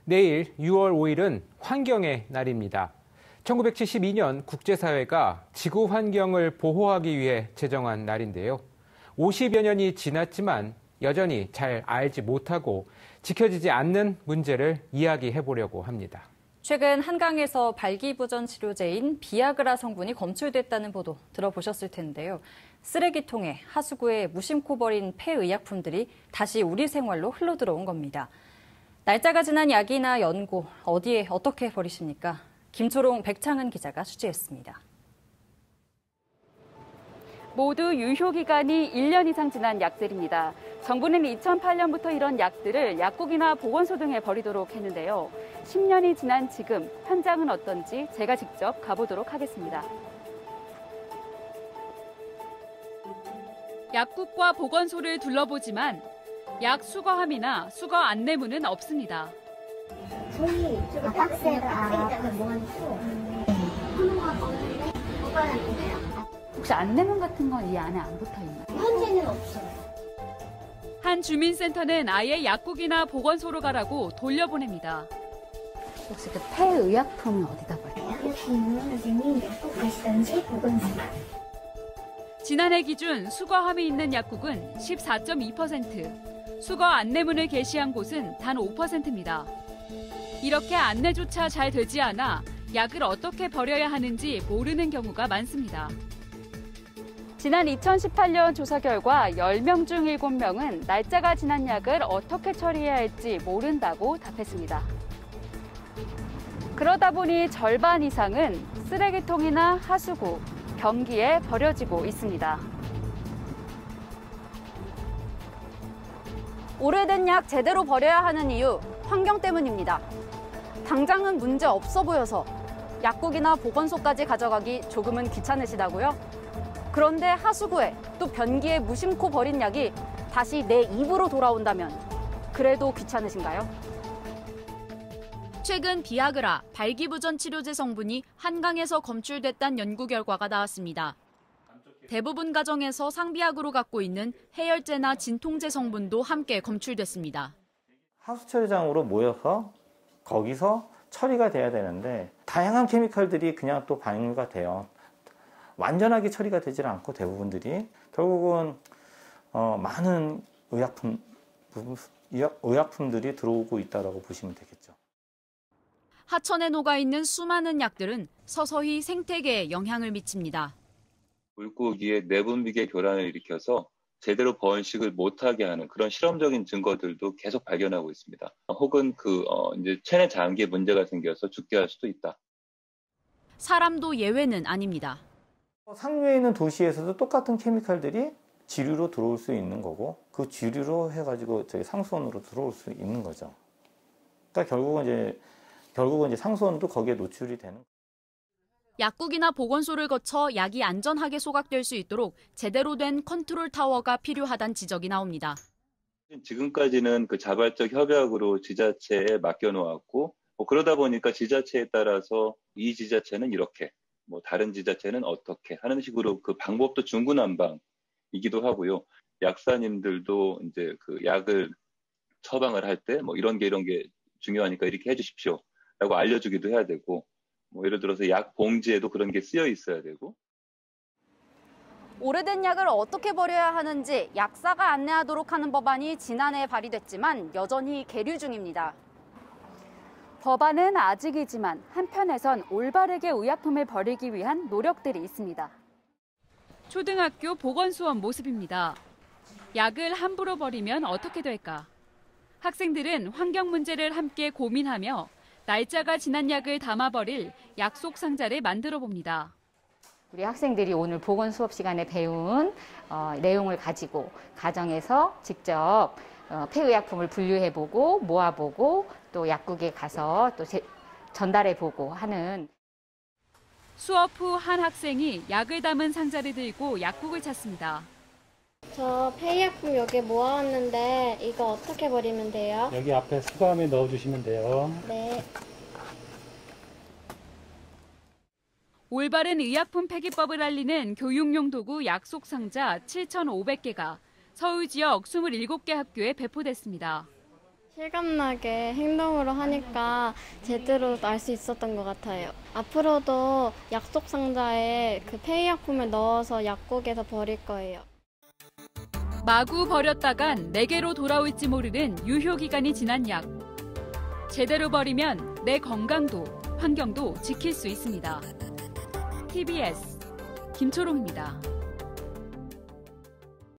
내일 6월 5일은 환경의 날입니다. 1972년 국제사회가 지구 환경을 보호하기 위해 제정한 날인데요. 50여 년이 지났지만 여전히 잘 알지 못하고 지켜지지 않는 문제를 이야기해 보려고 합니다. 최근 한강에서 발기부전 치료제인 비아그라 성분이 검출됐다는 보도 들어보셨을 텐데요. 쓰레기통에 하수구에 무심코 버린 폐의약품들이 다시 우리 생활로 흘러들어온 겁니다. 날짜가 지난 약이나 연고, 어디에 어떻게 버리십니까? 김초롱, 백창은 기자가 취재했습니다. 모두 유효기간이 1년 이상 지난 약들입니다. 정부는 2008년부터 이런 약들을 약국이나 보건소 등에 버리도록 했는데요. 10년이 지난 지금 현장은 어떤지 제가 직접 가보도록 하겠습니다. 약국과 보건소를 둘러보지만 약 수거함이나 수거 안내문은 없습니다. 저희 이쪽에 박스에다가 넣어놓고 한번만 보는데 보관하는데요. 혹시 안내문 같은 건 이 안에 안 붙어 있나요? 현재는 없어요. 한 주민센터는 아예 약국이나 보건소로 가라고 돌려보냅니다. 혹시 그 폐의약품은 어디다 버려요? 여기 있는 선생님이 약국 가시던지 보건소. 지난해 기준 수거함이 있는 약국은 14.2%, 수거 안내문을 게시한 곳은 단 5%입니다. 이렇게 안내조차 잘 되지 않아 약을 어떻게 버려야 하는지 모르는 경우가 많습니다. 지난 2018년 조사 결과 10명 중 7명은 날짜가 지난 약을 어떻게 처리해야 할지 모른다고 답했습니다. 그러다 보니 절반 이상은 쓰레기통이나 하수구, 변기에 버려지고 있습니다. 오래된 약 제대로 버려야 하는 이유, 환경 때문입니다. 당장은 문제 없어 보여서 약국이나 보건소까지 가져가기 조금은 귀찮으시다고요? 그런데 하수구에 또 변기에 무심코 버린 약이 다시 내 입으로 돌아온다면 그래도 귀찮으신가요? 최근 비아그라, 발기부전 치료제 성분이 한강에서 검출됐다는 연구 결과가 나왔습니다. 대부분 가정에서 상비약으로 갖고 있는 해열제나 진통제 성분도 함께 검출됐습니다. 하수 처리장으로 모여서 거기서 처리가 돼야 되는데 다양한 케미칼들이 그냥 또 방류가 돼요. 완전하게 처리가 되질 않고 대부분들이 결국은 많은 의약품들이 들어오고 있다고 보시면 되겠죠. 하천에 녹아있는 수많은 약들은 서서히 생태계에 영향을 미칩니다. 물고기의 내분비계 교란을 일으켜서 제대로 번식을 못하게 하는 그런 실험적인 증거들도 계속 발견하고 있습니다. 혹은 이제 체내 장기에 문제가 생겨서 죽게 할 수도 있다. 사람도 예외는 아닙니다. 상류에 있는 도시에서도 똑같은 케미칼들이 지류로 들어올 수 있는 거고 그 지류로 해가지고 저기 상수원으로 들어올 수 있는 거죠. 그러니까 결국은 이제 상수원도 거기에 노출이 되는. 약국이나 보건소를 거쳐 약이 안전하게 소각될 수 있도록 제대로 된 컨트롤 타워가 필요하다는 지적이 나옵니다. 지금까지는 그 자발적 협약으로 지자체에 맡겨놓았고 그러다 보니까 지자체에 따라서 이 지자체는 이렇게 다른 지자체는 어떻게 하는 식으로 그 방법도 중구난방이기도 하고요. 약사님들도 이제 그 약을 처방을 할 때 이런 게 중요하니까 이렇게 해주십시오라고 알려주기도 해야 되고 예를 들어서 약 봉지에도 그런 게 쓰여 있어야 되고. 오래된 약을 어떻게 버려야 하는지 약사가 안내하도록 하는 법안이 지난해 발의됐지만 여전히 계류 중입니다. 법안은 아직이지만 한편에선 올바르게 의약품을 버리기 위한 노력들이 있습니다. 초등학교 보건수업 모습입니다. 약을 함부로 버리면 어떻게 될까? 학생들은 환경 문제를 함께 고민하며 날짜가 지난 약을 담아버릴 약속 상자를 만들어 봅니다. 우리 학생들이 오늘 보건 수업 시간에 배운 내용을 가지고 가정에서 직접 폐의약품을 분류해보고 모아보고 또 약국에 가서 또 전달해보고 하는. 수업 후 한 학생이 약을 담은 상자를 들고 약국을 찾습니다. 저 폐의약품 여기 모아왔는데 이거 어떻게 버리면 돼요? 여기 앞에 수거함에 넣어주시면 돼요. 네. 올바른 의약품 폐기법을 알리는 교육용 도구 약속 상자 7,500개가 서울 지역 27개 학교에 배포됐습니다. 실감나게 행동으로 하니까 제대로 알 수 있었던 것 같아요. 앞으로도 약속 상자에 그 폐의약품을 넣어서 약국에서 버릴 거예요. 마구 버렸다간 내게로 돌아올지 모르는 유효기간이 지난 약. 제대로 버리면 내 건강도 환경도 지킬 수 있습니다. TBS 김초롱입니다.